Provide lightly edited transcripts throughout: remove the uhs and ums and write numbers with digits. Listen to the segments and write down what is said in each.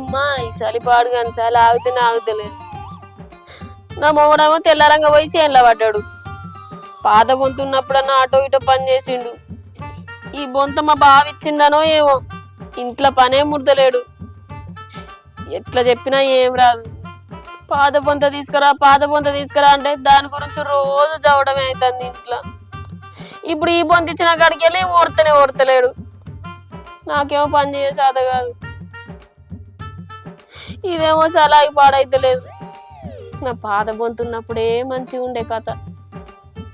అమ్మా ఈ చలి పాడు కానీ చలి ఆగితేనే ఆగుతలేదు. నా మొగడేమో తెల్లారంగా పోయి చేనులో పడ్డాడు. పాత బొంత ఉన్నప్పుడన్నా ఆటో ఇటో పని చేసిండు. ఈ బొంత మా బావ ఇచ్చిండనో ఏమో ఇంట్లో పనే ముడతలేడు. ఎట్లా చెప్పినా ఏం రాదు. పాత బొంత తీసుకురా అంటే దాని గురించి రోజు చదవడమే అవుతుంది ఇంట్లో. ఇప్పుడు ఈ బొంత ఇచ్చిన కాడికి వెళ్ళి ఓడతలేడు. నాకేమో పని చేసేది కాదు. ఇదేమో సలాగి పాడైతలేదు. నా పాత బొంతున్నప్పుడే మంచిగా ఉండే కథ.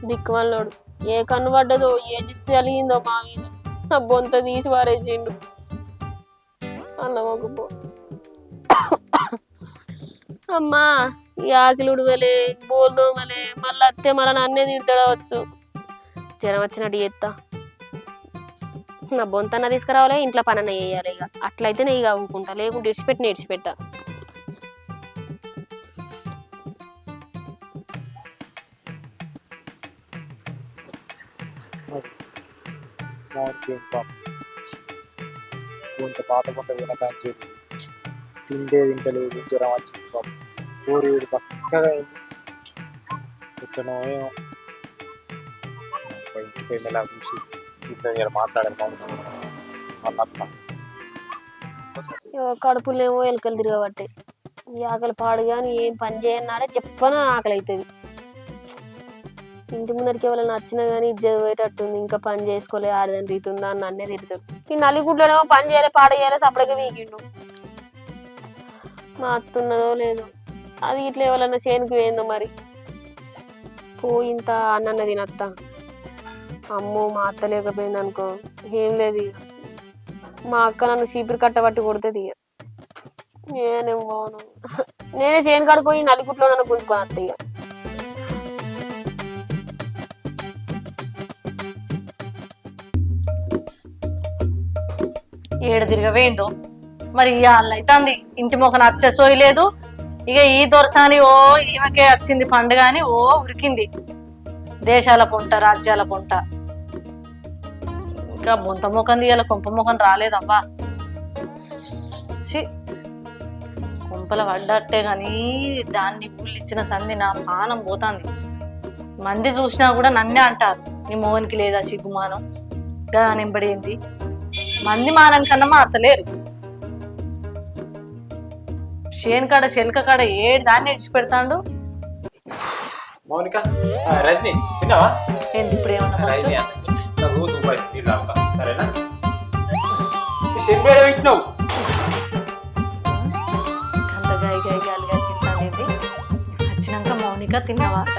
దిక్కుమల్లోడు ఏ కన్ను పడ్డదో ఏ దిష్టి కలిగిందో మా మీద. నా బొంత తీసి పారేసిండు. అల్లమొకపో అమ్మా ఈ ఆకిలి ఉడవలే బోల్ దోమలే మళ్ళీ అత్తే మళ్ళీ నన్నే తిడతాడవచ్చు. జ్వరం వచ్చినట్టు చేస్తా. నా బొంతన్న తీసుకురావాలి ఇంట్లో పనన్న వేయాలి. ఇక అట్లయితే నేను ఇక ఊకుంటా, లేకుంటే నేర్చిపెట్టా. పాత పంట వినకాంచి తింటలేదు, జ్వరం వచ్చింది పాప. ఊరి వీడి పక్కగా ఎక్కడో ఏమో ఇంటికి ఎలా చూసి ఇంట్లో మాట్లాడాలి వాళ్ళ కడుపులేమో ఎలుకలు తిరగబట్టే. ఈ ఆకలి పాడు కానీ ఏం పని చేయన్నాడే చెప్పనా ఆకలి అవుతుంది. ఇంటి ముందరికి ఎవరైనా నచ్చినా కానీ ఇజ్జత పోయేటట్టుంది. ఇంకా పని చేసుకోలే ఆడదని తీతుందా అని నన్నే తిరుగుతాడు. ఈ నలిగుడ్లోనేమో పని చేయలే పాడ చేయలే సపడగా వీగిండు. మా అత్తున్నదో లేదో అది ఇట్లా ఎవరన్నా చేనుకు పోయిందో మరి. పోయింత అన్న తినత్త. అమ్మో మా అత్త లేకపోయింది అనుకో ఏం లేదు. ఇక మా అక్క నన్ను చీపురు కట్టబట్టి కొడుతుంది. ఇక నేనేం పోను. నేనే చేను కడుకోయి నలుగుట్లో నన్ను గుంజుకొని అత్త. ఇక ఏడు తిరగవేండు మరి ఇవాళైతుంది. ఇంటి మొక్క నచ్చసోయి లేదు. ఇక ఈ దొరసాని ఓ ఈమెకే వచ్చింది పండుగ అని ఓ ఉరికింది. దేశాల పొంట రాజ్యాల పొంట. ఇంకా బొంత మొఖం తీయాల కొంప మొఖం రాలేదవ్వా. కొంపల పడ్డట్టే గాని దాన్ని ఊళ్ళిచ్చిన సంధి నా పానం పోతుంది. మంది చూసినా కూడా నన్నే అంటారు, నీ మోహన్కి లేదా సిగ్గుమానం గా నింబడేంది. మంది మానని కన్నా మారతలేరు. షేన్ కాడ చెలక కాడ ఏడు దాన్ని ఇడిచి పెడతాడు. మౌనిక రజని తిన్నావా? ఏంది ఇప్పుడు ఏమన్నా అంత గాయ గాయ గాలిగా తింటానేది. వచ్చినాక మౌనిక తిన్నవాట.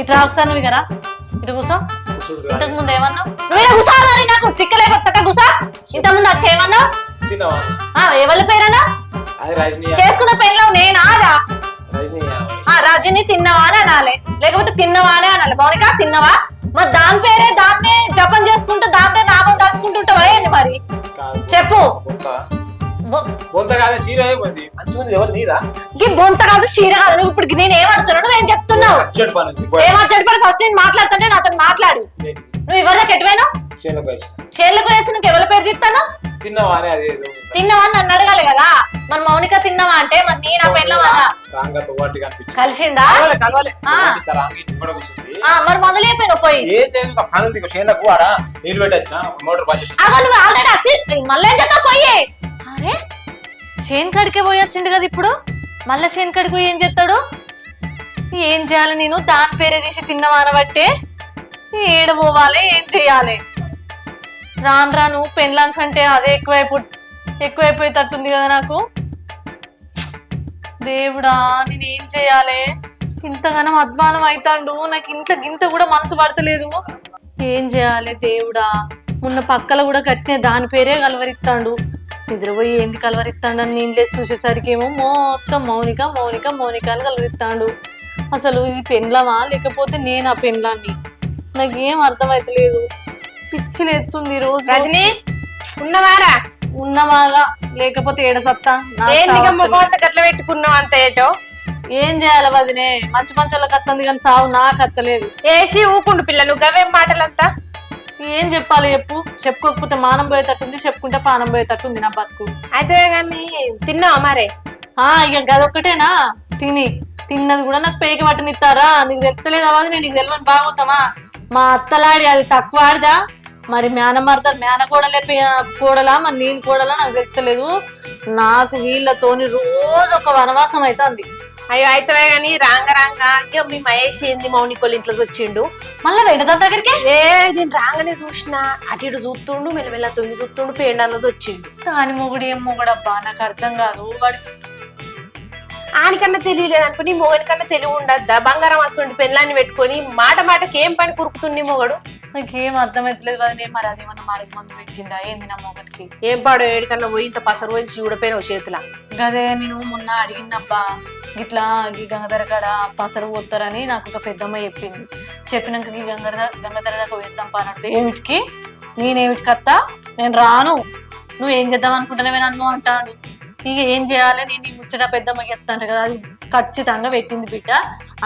ఇట్లా ఒకసారి నువ్వు కదా ఇటు కూర్చో. ఇంతకు ముందు ఏమన్నావు? నువ్వే కూర్చో. మరి నాకు తిక్కలేక చక్క కూర్చో. ఇంతకు ముందు వచ్చి ఏమన్నావు? ఎవరి పేరన్నా చేసుకున్న పెళ్ళ నేనా? రజని తిన్నవా అని అనాలి, లేకపోతే తిన్నవా అని అనాలి. మౌనిక తిన్నవా? మరి దాని పేరే దాన్నే జపం చేసుకుంటూ దాన్నే నామం దాచుకుంటుంటావా ఏంటి? మరి చెప్పు. బొంత కాదు చీర కాదు. నువ్వు ఇప్పుడు నేను ఏమడుతున్నావు? నువ్వేం చెప్తున్నావు? ఏమర్జెంట్ ఫస్ట్ నేను మాట్లాడుతుంటే నాతో మాట్లాడు. నువ్వు ఎవరికి ఎటువైనా చేనులకు వేసి నువ్వు ఎవరి పేరు తీస్తాను? తిన్నవా అని నన్ను అడగాలి కదా. మరి మౌనిక తిన్నవా అంటే మరి నీ నా పెళ్ళవా కలిసిందా? మరి మొదలైపోయినావు పోయి. నువ్వు ఆల్రెడీ వచ్చి మళ్ళీ ఏం చేస్తావు? పోయి అరే చేను కడికే పోయి వచ్చిండు కదా ఇప్పుడు. మళ్ళీ చేను కడికి పోయి ఏం చేస్తాడు? ఏం చేయాలి నేను? దాని పేరే తీసి తిన్నవా అనబట్టే ఏడ పోవాలి, ఏం చెయ్యాలి? రాను రాను పెళ్ళాం కంటే అదే ఎక్కువైపోయేటట్టుంది కదా నాకు. దేవుడా నేనేం చెయ్యాలి? ఇంతగానో అద్మానం అవుతాడు. నాకు ఇంట్లో గింత కూడా మనసు పడతలేదు. ఏం చేయాలి దేవుడా? మొన్న పక్కల కూడా కట్టిన దాని పేరే కలవరిస్తాడు. నిద్రపోయి ఏంది కలవరిస్తాడు అని నేను లేచి చూసేసరికి ఏమో మొత్తం మౌనిక మౌనిక మౌనిక అని కలవరిస్తాడు. అసలు ఇది పెళ్ళమా లేకపోతే నేను ఆ పెళ్ళాన్ని? నాకేం అర్థమైతలేదు. పిచ్చిలేస్తుంది రోజు. రజని ఉన్నవారా? ఉన్నవాగా లేకపోతే ఏడ సత్తా గట్ల పెట్టుకున్నావు అంత ఏటో. ఏం చేయాలి వదినే? మంచి మంచోళ్ళకి అత్తంది కానీ సావు నాకు అత్తలేదు. ఏసి ఊకుండు పిల్ల. నువ్వు గవేం మాటలంతా ఏం చెప్పాలి చెప్పు, చెప్పుకోకపోతే మానం పోయేటట్టుంది, చెప్పుకుంటే పానం పోయేటట్టుంది నా బతుకు. అయితే కానీ తిన్నావా మరే? ఇక గదొక్కటేనా తిన్నది కూడా నాకు పేక పట్టనిస్తారా? నీకు తెలుస్తలేదు అవ్వదు, నేను నీకు తెలియని బాగోతామా? మా అత్తలాడి అది తక్కువ ఆడదా, మరి మేనమాడతారు మేన కోడలే కోడలా మరి నేను కోడలా నాకు తెలుస్తలేదు. నాకు వీళ్ళతోని రోజు ఒక వనవాసం అవుతుంది. అయ్యో అయితే కానీ రాంగ మీ మహేష్ ఏంది మౌనికోళ్ళ ఇంట్లో వచ్చిండు. మళ్ళీ వెంటదా దగ్గరికి నేను రాగానే చూసిన అటు ఇటు చూస్తుండు, మెల్లమెల్ల తొంగి చూస్తుండు, పేండాల్లో వచ్చిండు. దాని మొగుడు ఏం మొగుడబ్బా నాకు అర్థం కాదు. వాడు ఆనికన్నా తెలియలేదు అనుకుని మొగని కన్నా తెలివి ఉండద్దా? బంగారం అసలు పెళ్ళాన్ని పెట్టుకొని మాటకి ఏం పని కురుకుతుంది మొగడు? నాకేం అర్థమైతలేదు వదిలే, మరి అదేమన్నా మారకు మందు పెట్టిందా ఏంది నా మొగనికి? ఏం పాడో ఏడికన్నా పోయి ఇంత పసరు పోయి చూడపోయినావు చేతుల. గదే నేను మొన్న అడిగినబ్బా, ఇట్లా ఈ గంగధర కాడ పసరు పోతారని నాకు ఒక పెద్దమ్మ చెప్పింది. చెప్పినాక ఈ గంగధర దాకా వేద్దాం పని. ఏమిటికి నేనేమిటికి అత్తా, నేను రాను, నువ్వు ఏం చేద్దాం అనుకుంటున్నావే నన్ను అంటాడు. ఇక ఏం చేయాలి, నేను ఈ ముచ్చట పెద్దమ్మకి చెప్తాంట కదా, అది ఖచ్చితంగా పెట్టింది బిడ్డ.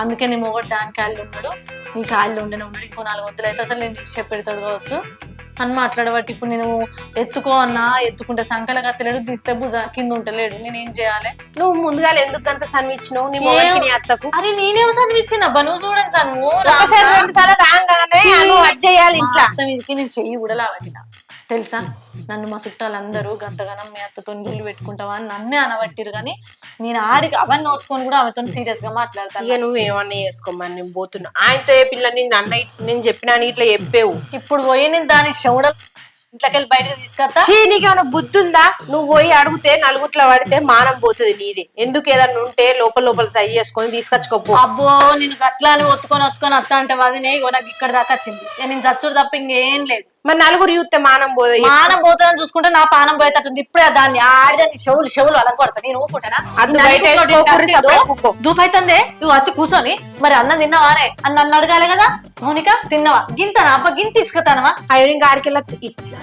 అందుకే నీ మొగడు దాని కాళ్ళు ఉన్నాడు, నీ కాళ్ళు ఉండనే ఉన్నాడు. ఇంకో 4 వంతులు అయితే అసలు నేను చెప్పెడతాడు కావచ్చు అని మాట్లాడబట్టి ఇప్పుడు నేను ఎత్తుకో అన్నా, ఎత్తుకుంటే సంకల కత్తలేడు, తీస్తే భుజ కింద ఉంటలేడు. నేనేం చేయాలి? నువ్వు ముందుగా ఎందుకు అంత సన్నిచ్చినావు నీ మొగడికి నీ అత్తకు? అరే నేనేం సన్నిచ్చినబ్బా, నువ్వు చూడండి సార్, అత్త మీదకి నేను చెయ్యి కూడా లావట్టిన తెలుసా. నన్ను మా చుట్టాలందరూ గంతగానం మీ అత్తతో నీళ్ళు పెట్టుకుంటావా అని నన్నే అనబట్టిరు, కానీ నేను ఆడికి అవన్నీ నోడ్చుకొని కూడా ఆమెతో సీరియస్ గా మాట్లాడతాను. ఇక నువ్వు ఏమన్నా చేసుకోమని నేను పోతున్నా. ఆయనతో పిల్లని నన్ను నేను చెప్పినా ఇట్లా చెప్పేవు. ఇప్పుడు పోయి నేను దాని షౌడ ఇంట్లోకెళ్ళి బయటకు తీసుకొస్తా. నీకేమైనా బుద్ధి ఉందా? నువ్వు పోయి అడిగితే నలుగుట్ల పడితే మానం పోతుంది నీది. ఎందుకు ఏదన్నా ఉంటే లోపల సై చేసుకొని తీసుకొచ్చుకోపో. అబ్బో నేను గట్లా అని ఒత్తుకొని అత్త అంటే వదినే నాకు ఇక్కడ దాకా వచ్చింది. నేను చచ్చుడు తప్ప ఇంకేం లేదు. మరి నలుగురు చూస్తే మానం పోదు. మానం పోతుందని చూసుకుంటే నా పానం పోయేటట్టుంది. ఇప్పుడే దాన్ని ఆడిదాన్ని చెవులు అలా కొడతా. నేను ఊపుకుంటానా? దూపైతుందే నువ్వు వచ్చి కూర్చొని మరి అన్నం తిన్నావానే అని నన్ను అడగాలి కదా. మౌనిక తిన్నావా? గింతనా అబ్బా, గింత ఇచ్చుకుతానవా? అయ్యో ఇంకా ఆడికెళ్ళా ఇట్లా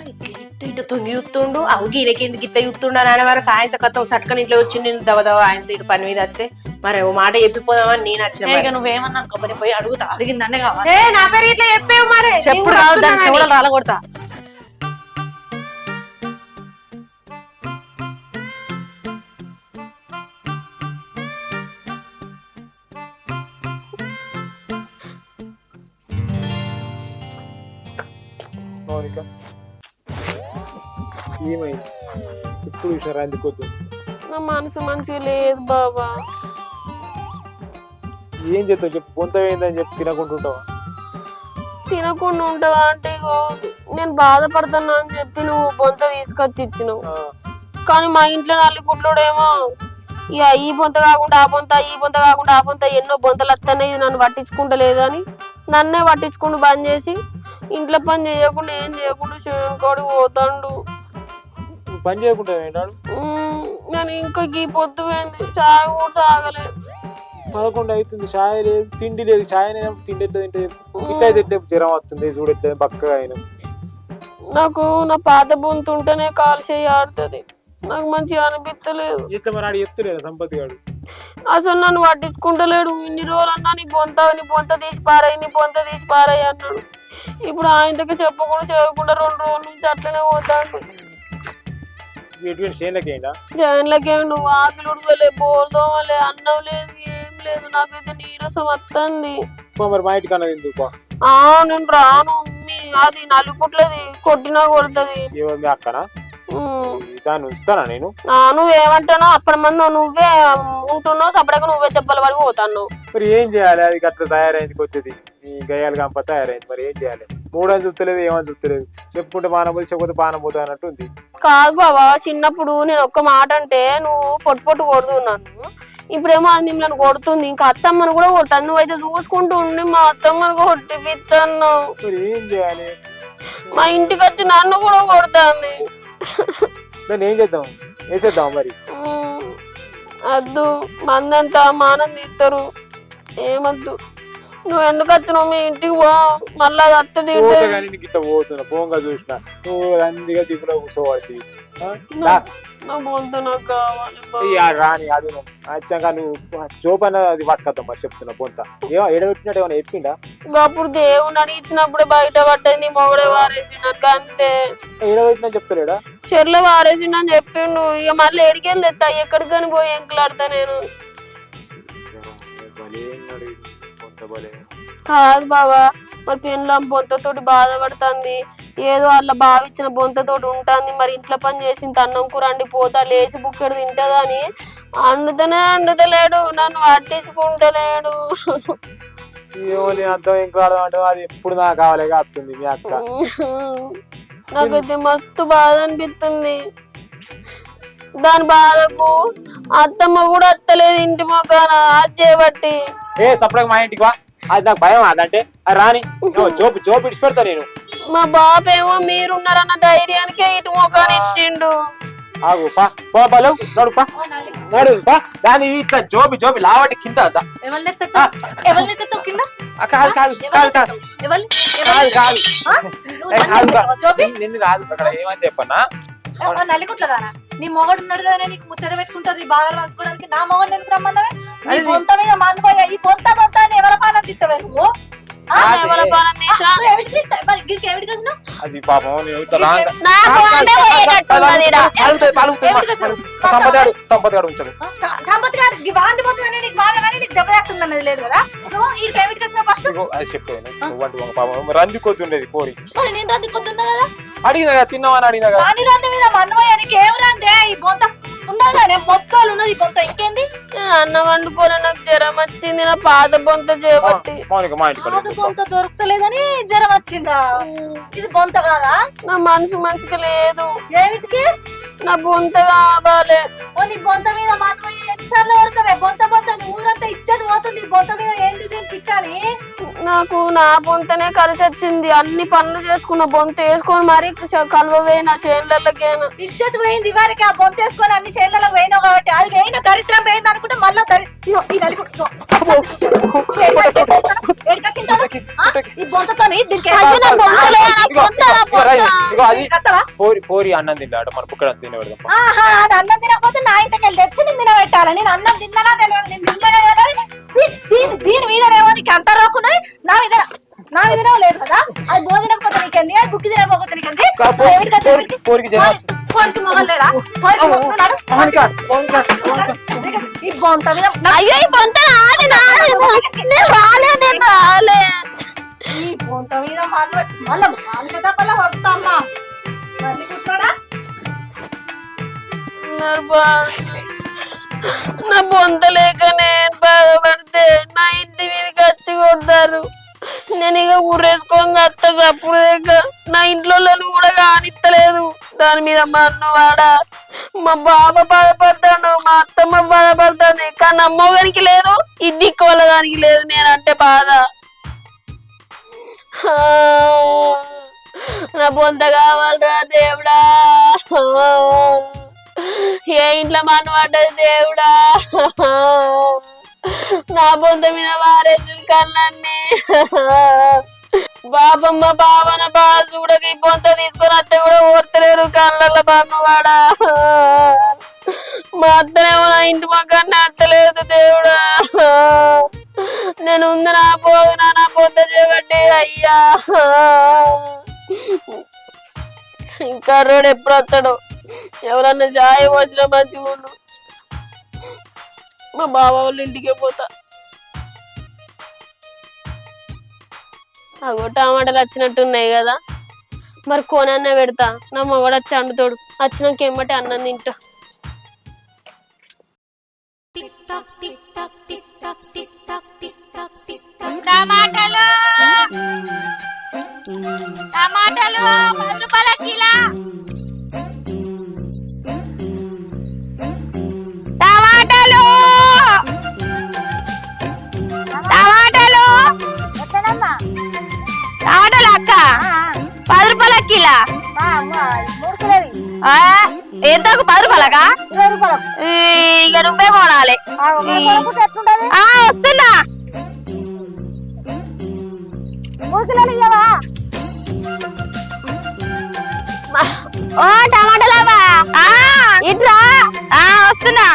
ఇట్లా తొంగి చూస్తుండు. అవు గీనకి ఎందుకు ఇట్లా చూస్తుండు అని వరకు ఆయన కథ సట్కని ఇంట్లో వచ్చి నేను దవదవ ఆయన ఇటు పని మీద వస్తే మరి ఓ మాట చెప్పిపోదామని నేను వచ్చిన. నువ్వేమన్నా కొబ్బరి పోయి అడిగిందనే కావాలి. నా పేరు ఇట్లా చెప్పేవు మరి చెప్పుడు కాదు, దాన్ని చెవులు రాల కొడతా. మౌనిక ఏమైంది ఇప్పుడు విషయం అందుకోద్దు. నా మనసు మంచిగా లేదు బాబా. ఏం చేస్తావు చెప్పు, పొంతమైందని చెప్పి తినకుంటుంటావా? తినకుండా ఉంటావా అంటే ఇగో నేను బాధపడతాను అని చెప్పి నువ్వు బొంత తీసుకొచ్చి ఇచ్చినావు. కానీ మా ఇంట్లో నల్లిగుడ్లోడేమో ఇక ఈ బొంత కాకుండా ఆ బొంత, ఈ బొంత కాకుండా ఆ బొంత, ఎన్నో బొంతలు వస్తున్నాయి, నన్ను పట్టించుకుంటలేదు నన్నే పట్టించుకుంటూ బంద్ చేసి ఇంట్లో పని చేయకుండా ఏం చేయకుండా శివుని పోతాడు. పని చేయకుండా ఏంటాడు? నేను ఇంకా ఈ పొద్దు పోయింది, చాయ్ కూడా తాగలేదు. 11 అవుతుంది, చాయ్ లేదు, తిండి లేదు. చాయ్ తిండి ఎట్లా తింటే ఇట్లా తింటే జ్వరం వస్తుంది. చూడట్లేదు బక్కగా అయినా. నాకు నా పాత బొంతు ఉంటేనే కాలు చేయి ఆడుతుంది, నాకు మంచిగా అనిపించలేదు. ఇట్లా మరి ఆడు చెప్తలేడు సంపత్తి గాడు, అసలు నన్ను పట్టించుకుంటలేడు. ఇన్ని రోజులు అన్నా నీ బొంత తీసి పారాయి అన్నాడు. ఇప్పుడు ఆయనకి చెప్పకుండా చేయకుండా 2 రోజుల నుంచి అట్లనే పోతాడు. జైన్లకేండు, ఆకులు ఉడవలే, బోల్ దోమలే, అన్నం లేదు, ఏం లేదు. నాకైతే నీరసం వస్తుంది. మరి మా ఇంటికి అన్నది ఎందుకు? నేను రాను, అది నలుగుట్లది కొట్టినా కొడుతుంది. అక్కనా దాన్ని ఉంచుతానా నేను? నువ్వేమంటానో అప్పటి మంది నువ్వే ఉంటున్నావు, సపరేట్గా నువ్వే దెబ్బలు పడి పోతాను. మరి ఏం చేయాలి? అది అట్లా తయారైంది వచ్చేది, ఈ గయాలు గంప తయారైంది. మరి ఏం చేయాలి? 3 అని చూస్తలేదు, ఏమని చూస్తలేదు. చెప్పుకుంటే పానం పోతే చెప్పకపోతే పానం పోతా అన్నట్టు ఉంది. కాదు బాబా, చిన్నప్పుడు నేను ఒక్క మాట అంటే నువ్వు పొట్టు కొడుతున్నాను. ఇప్పుడేమో అది మిమ్మల్ని కొడుతుంది, ఇంకా అత్తమ్మను కూడా కొడతాను. నువ్వైతే చూసుకుంటూ ఉండి మా అత్తమ్మను కొట్టిపిస్తాను. మరి ఏం చేయాలి? మా ఇంటికి వచ్చి నన్ను కూడా కొడుతుంది. దాన్ని ఏం చేద్దాం? వేసేద్దాం మరి. వద్దు, మందంతా మానం తీస్తారు, ఏమద్దు. నువ్వు ఎందుకు వచ్చినావు? మీ ఇంటికి పో, మళ్ళీ అది అత్త ఇట్లా పోతున్నా పోంగా చూసిన నువ్వు అందుగా దిగులో కూర్చోబడుతుంది. నా బొంత నాకు కావాలి బావ. ఈ రాని అది వచ్చాక నువ్వు జోపైన అది పట్టుకొద్దాం మరి చెప్తున్నా బొంత ఏమో ఎడబెట్టినట్టు ఏమైనా చెప్పిండా అప్పుడు దేవుని అడిగిచ్చినప్పుడు బయట పడ్డది నీ మొగడే వారేసిండక అంతే. ఎడబెట్టినా చెప్తలేడా చెర్లో వారేసిండని చెప్పిండు. ఇక మళ్ళీ ఎడికెళ్ళి తెస్తా ఎక్కడికని పోయి ఎంకలాడతా నేను. కాదు బావా మరి పెళ్ళాం బొంతతోటి బాధపడుతుంది. ఏదో అట్లా భావించిన బొంతతోటి ఉంటుంది. మరి ఇంట్లో పని చేసింది అన్నం కూర అండి పోతా లేచి బుక్కెడు తింటదా అని అండుతలేడు. నన్ను పట్టించుకుంటలేడు. ఏమో నేను అర్థం ఇంకా అంటే అది ఎప్పుడు నాకు కావాలి వస్తుంది మీ అక్క. నాకైతే మస్తు బాధ అనిపిస్తుంది. దాని బాధకు అత్తమ్మ కూడా అత్తలేదు ఇంటి మొక్కన అది చేయబట్టి. ఏ సపరేట్ మా ఇంటికి వా. అది నాకు భయం అదంటే రాని జోబు ఇడిచి పెడతా నేను. మా బాపేమో మీరున్నారన్న ధైర్యానికే ఇటు మొక్కని ఇచ్చిండు. ఆగు పా పో బలు నడు పా నడు పా. దాని ఇట్లా జోబి లావటి కింద కాదు కాదు కాదు కాదు నిన్ను కాదు అక్కడ ఏమని చెప్పన్నా నల్లికుట్లదానా నీ మొగడు ఉన్నాడు కదా నీకు ముచ్చట పెట్టుకుంటారు నీ బాధలు పంచుకోవడానికి. నా మొగడు ఎందుకు రమ్మన్నావే? నీ బొంత మీద మానుకోయా ఈ బొంత అని ఎవరి పాలన తిట్టవే నువ్వు? అది పాపం సంపద ఉంచాడు. సంపత్ గారికి వాంటి పోతుందని నీకు బాధ కానీ నీకు దెబ్బ తాకుతుందన్నది లేదు కదా. నువ్వు ఈ కేవిడికి వచ్చిన ఫస్ట్ అది చెప్పాను పాపం రంది కొద్దుండేది కోరి. నేను రంది కొద్దున్నా కదా అడిగినా తిన్నావని అడిగినా కదా. దాని రంది మీద మన్నమయ్య నీకు ఏం రందే? ఈ బొంత ఉన్నదా మొక్కలు ఉన్నది ఈ బొంత ఇంకేంది? అన్నం వండుకోలే నాకు జ్వరం వచ్చింది. నా పాత బొంత చేయబట్టి పాత బొంత దొరుకుతలేదని జ్వరం వచ్చిందా? ఇది బొంత కాదా? నా మనసు మంచిగా లేదు. ఏమిటికి? నా బొంత కావాలి. నీ బొంత మీద మన్నమయ్య ఎన్నిసార్లు పడతావే? బొంత బొంత ఊరంతా ఇచ్చేది పోతుంది. బొంత మీద ఏంది పిచ్చాని? నాకు నా బొంతనే కలిసి వచ్చింది. అన్ని పనులు చేసుకున్న బొంత వేసుకొని మరి కలవవే నా చేనులకేనా ఇచ్చేది పోయింది. వారికి ఆ బొంత వేసుకొని అన్ని చేనులకు పోయినావు కాబట్టి అది పోయిన దరిద్రం పోయింది అనుకుంటే మళ్ళా పోరి అన్నం తిన్నాడు మన బుక్కడ తినబడదాం. అది అన్నం తినకపోతే నా ఇంటికి వెళ్ళి తెచ్చి నేను తినబెట్టాలి. నేను అన్నం తిన్నానా తెలియదు. నేను తినలేదు. దీని మీదనేమో నీకు అంత రాకున్నది. నా మీద లేదు కదా. అది బో తినకపోతే నీకండి, అది బుక్కి తినకపోతే నీకండి. కోరికి మొగలేడా? ఈ బొంత మీద అయ్యో ఈ బొంత రాలే రాలే. ఈ బొంత మీద మళ్ళా తప్పలా వస్తామ్మా. మళ్ళీ కూర్చోడా నా బొంత లేక నేను బాధపడితే నా ఇంటి మీదకి వచ్చి కొడతారు. నేను ఇక ఊరేసుకొని అత్త చప్పుడు లేక నా ఇంట్లో కూడా కానిత్తలేదు. దాని మీద మా అన్నవాడ మా బాబా బాధపడతాడు, మా అత్తమ్మ బాధపడతాను. కానీ అమ్మగానికి లేదు, ఈ దిక్కు వల్ల దానికి లేదు. నేనంటే బాధ. నా బొంత కావాలరా దేవుడా. ఏ ఇంట్లో మనవాడది దేవుడా. నా బొంత మీద వారేసి కళ్ళన్నీ. బాబమ్మ బావన బాగా చూడక ఈ బొంత తీసుకొని అత్త కూడా ఓర్తలేరు కళ్ళల్లో బామ్మవాడా. మా అత్తనేమో నా ఇంటి మొక్కనే అత్తలేదు దేవుడా. నేను ఉంది నా పోదు నా బొంత చేయబట్టి అయ్యా. ఇంకా రోడ్ ఎప్పుడు వస్తాడు? ఎవరన్నా చాయ్ పోసిన మంచిగా ఉండు. మా బావ వాళ్ళ ఇంటికే పోతా. అగో టమాటాలు వచ్చినట్టున్నాయి కదా. మరి కోనన్న పెడతా. నా మొగడు వచ్చి అండుతాడు. వచ్చినాక ఏమంటే అన్నం తింటా. టమాటాలు 10 రూపాయల కిలో. టమాటాలు అక్క 10 రూపాయల కిలో. ఎంతకు 10 రూపాయలకా? ఇక నువ్వే కొనాలి. వస్తున్నా. టమాటాలు ఇట్రా వస్తున్నా.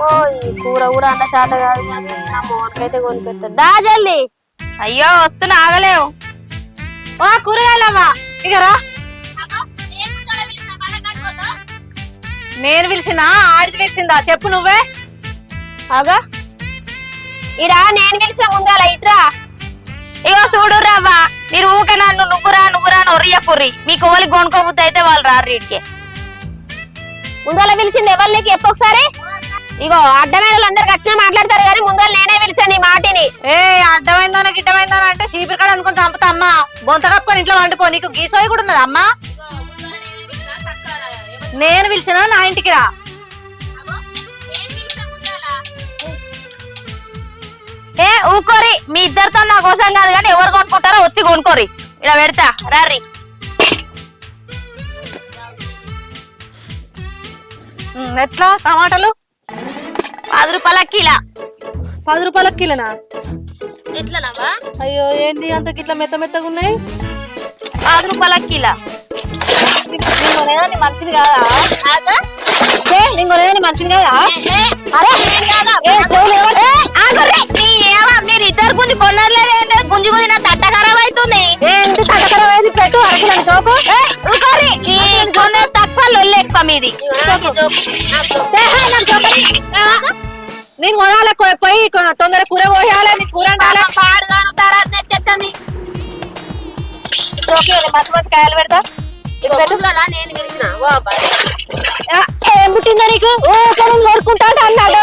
ఓ ఈ కూర కూడా అంత చాట కాదు కానీ నా మోహన్కైతే కొనిపెట్టాడు. దా జల్ది. అయ్యో వస్తున్నా, ఆగలేవు. ఓ కూరగాయలమ్మా ఇగరా. నేను పిలిచినా ఆడిది పిలిచిందా చెప్పు నువ్వే. ఆగా ఇరా నేను పిలిచిన ముందాల ఇట్రా. ఇగో చూడు రవ్వ, మీరు ఊకే నన్ను నువ్వురా అని ఒర్రియ కుర్రి. మీ కోళ్ళకి కొనుక్కోబుద్ది అయితే వాళ్ళు రారు వీటికి. ముందర పిలిచింది ఎవరు నీకు ఎప్పొకసారి? ఇగో అడ్డమైన వాళ్ళందరు గట్టిగా మాట్లాడతారు కానీ ముందర నేనే పిలిచాను ఈ మాటిని. ఏ అడ్డమైందానా గిడ్డమైందానా అంటే చీపిరి కాడ అనుకుని చంపుతా అమ్మా. బొంత కప్పుకొని ఇంట్లో వండిపో. నీకు గీసోయి కూడా ఉన్నది అమ్మా. నేను పిలిచినా నా ఇంటికి రా. ఏ ఊకోరి, మీ ఇద్దరితో నా కోసం కాదు కానీ ఎవరు కొనుక్కుంటారో వచ్చి కొనుక్కోరి. ఇలా పెడతా రారి. ఎట్లా టమాటాలు? 10 రూపాయల కిలో. 10 రూపాయల కిలోనా? ఎట్లనవా? అయ్యో ఏంది అంత గిట్ల మెత్త మెత్తగా ఉన్నాయి? 10 రూపాయల కిలో. నేను మనిషిని కాదా? నేను మనిషిని కాదా? మీరు ఇద్దరు గుంజి కొనలేదే, గుంజి గుంజి నా తట్ట ఖరాబ్ అవుతుంది. పెట్టు కొన్న తక్కువ లొల్లి ఎక్కువ మీది. నేను కొనాలి పోయి తొందరగా కూర కోయాలి. నీ కూర పాడుగాను తర్వాత నెట్టెత్తని. మంచి మంచి కాయలు పెడతా. ఇగో ముందల నేను పిలిచిన. ఓ బాయ్. ఏం పుట్టిందా నీకు? కొడుకుంటా అన్నాడు.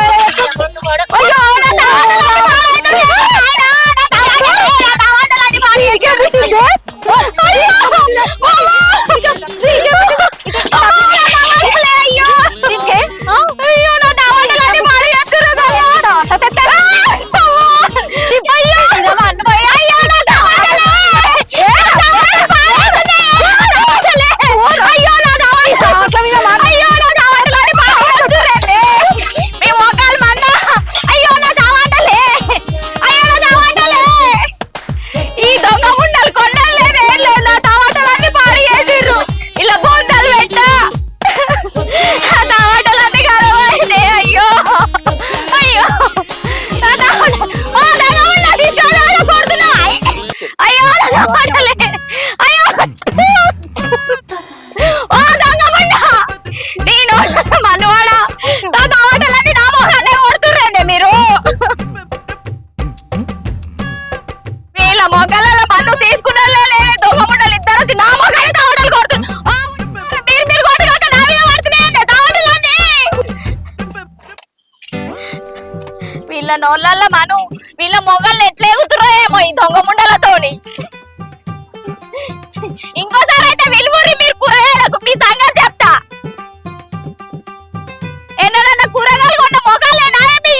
వీళ్ళ నోళ్ళ మను వీళ్ళ మొగళ్ళు ఎట్లా ఎగుతురో ఏమో ఈ దొంగ ముండలతోని. ఇంకోసారి అయితే విలువరి మీరు కూరగాయలకు మీ సంగతి చెప్తా. ఎన్నడన్నా కూరగాయలు కొన్న మొగాలేనా మీ?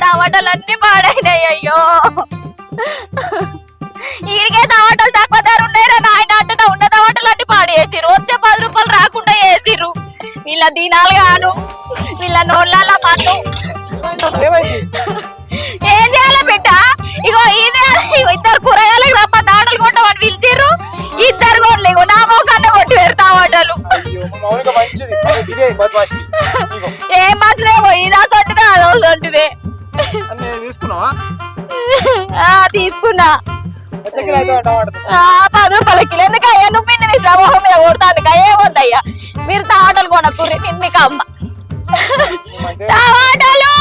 టమాటాలన్నీ పాడైనాయి. అయ్యో ఈడికే టమాటాలు తక్కువ ధర ఉన్నాయిరా నాయన అంటే ఉన్న టమాటాలన్నీ పాడు వేసిరు. వచ్చే 10 రూపాయలు రాకుండా వేసిరు. వీళ్ళ దినాలు గాను వీళ్ళ నోళ్ళ మన్ను. ఏం చేయాలి బిడ్డ? ఇగో ఇదే ఇద్దరు కూరగాయలకు రమ్మ టమాటాలు కొట్టమని పిలిచిర్రు. ఇద్దరు కొట్టలే. ఇగో నా మోకాన్ని కొట్టి వేరు టమాటాలు. ఏం మంచిదేమో ఇదా సొంటిదే అదో సొంటిదే. తీసుకున్నా. 10 రూపాయల కిలో. ఎందుకు అయ్యా నువ్వు పిన్ని తీసిన మొహం మీద కొడతాను ఏమొద్దయ్యా. మీరు టమాటాలు కొనకూర్రి మీకు అమ్మ. టమాటాలు